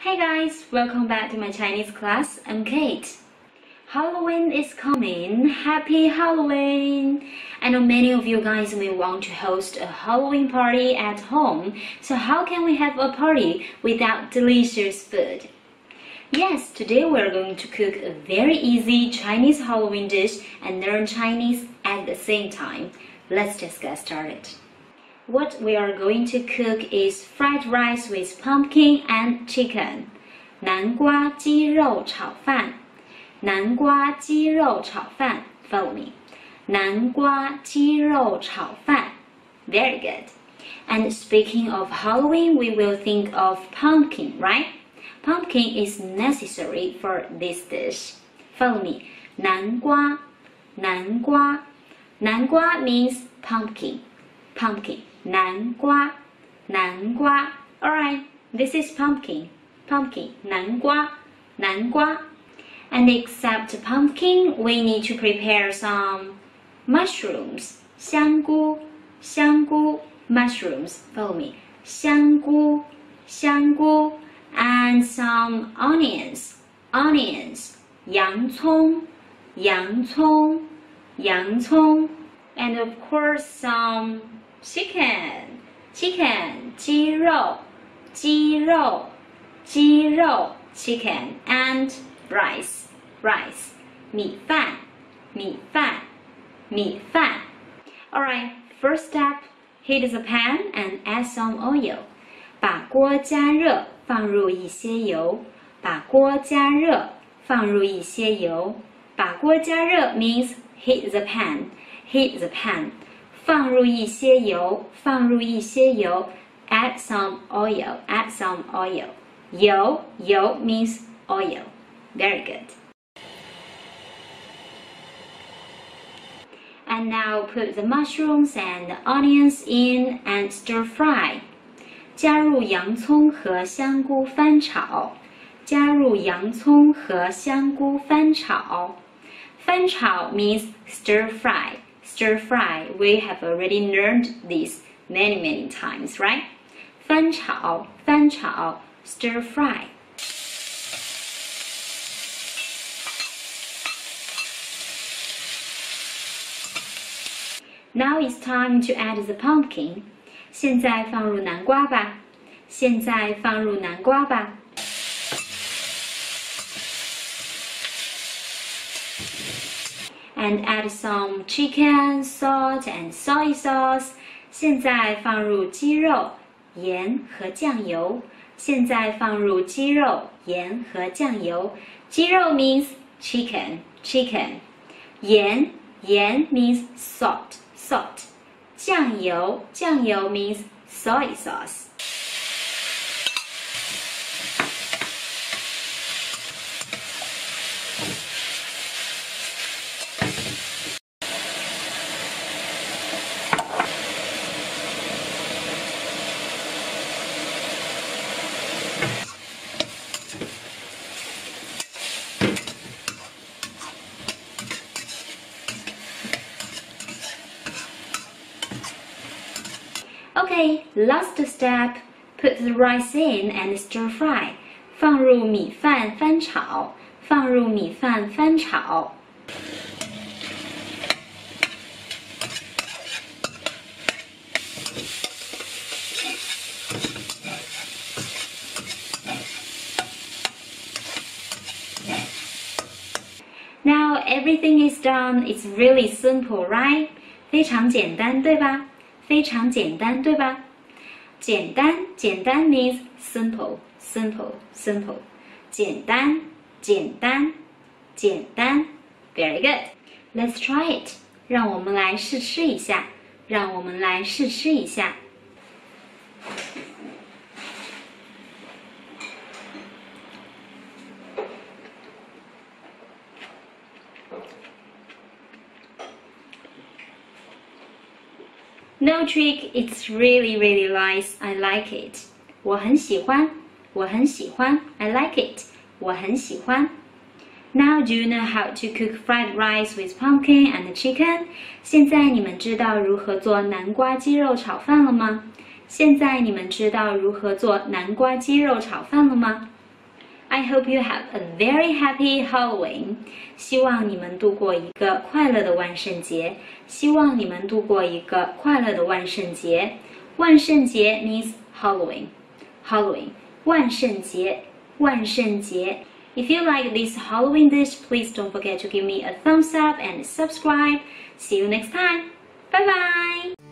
Hey guys, welcome back to my Chinese class. I'm Kate. Halloween is coming. Happy Halloween! I know many of you guys may want to host a Halloween party at home. So how can we have a party without delicious food? Yes, today we're going to cook a very easy Chinese Halloween dish and learn Chinese at the same time. Let's just get started. What we are going to cook is fried rice with pumpkin and chicken. 南瓜鸡肉炒饭。南瓜鸡肉炒饭 Follow me. 南瓜鸡肉炒饭 Very good. And speaking of Halloween, we will think of pumpkin, right? Pumpkin is necessary for this dish. Follow me. 南瓜南瓜南瓜 means pumpkin. Pumpkin. 南瓜南瓜 Alright, this is pumpkin. Pumpkin. 南瓜南瓜 And except pumpkin, we need to prepare some mushrooms. 香菇香菇 mushrooms. Follow me. 香菇香菇 And some onions. Onions. 洋葱洋葱洋葱 And of course some chicken. Chicken. 鸡肉鸡肉鸡肉 Chicken. And rice. Rice. 米饭米饭米饭 Alright, first step. Heat the pan and add some oil. 把锅加热，放入一些油。把锅加热，放入一些油。把锅加热 means heat the pan. Heat the pan. 放入一些油，放入一些油。Add some oil. Add some oil. 油 means oil. Very good. And now put the mushrooms and the onions in and stir fry. 加入洋葱和香菇翻炒。加入洋葱和香菇翻炒。翻炒 means stir fry. Stir fry. We have already learned this many times, right? 翻炒翻炒 stir fry. Now it's time to add the pumpkin. 现在放入南瓜吧。现在放入南瓜吧。And add some chicken, salt and soy sauce. 现在放入鸡肉、盐和酱油。现在放入鸡肉、盐和酱油。鸡肉 means chicken, chicken. 盐 means salt, salt. 酱油 means soy sauce. Okay, last step. Put the rice in and stir fry. 放入米饭翻炒。放入米饭翻炒。Now everything is done. It's really simple, right? 非常简单，对吧？非常简单，对吧？简单，简单 means simple, simple, simple. 简单，简单，简单。Very good. Let's try it. 让我们来试吃一下。让我们来试吃一下。No trick, it's really nice. I like it. 我很喜欢，我很喜欢。I like it. 我很喜欢。Now do you know how to cook fried rice with pumpkin and chicken? 现在你们知道如何做南瓜鸡肉炒饭了吗？现在你们知道如何做南瓜鸡肉炒饭了吗 I hope you have a very happy Halloween. 希望你们度过一个快乐的万圣节。希望你们度过一个快乐的万圣节。万圣节 means Halloween. Halloween. 万圣节。万圣节。If you like this Halloween dish, please don't forget to give me a thumbs up and subscribe. See you next time. Bye bye.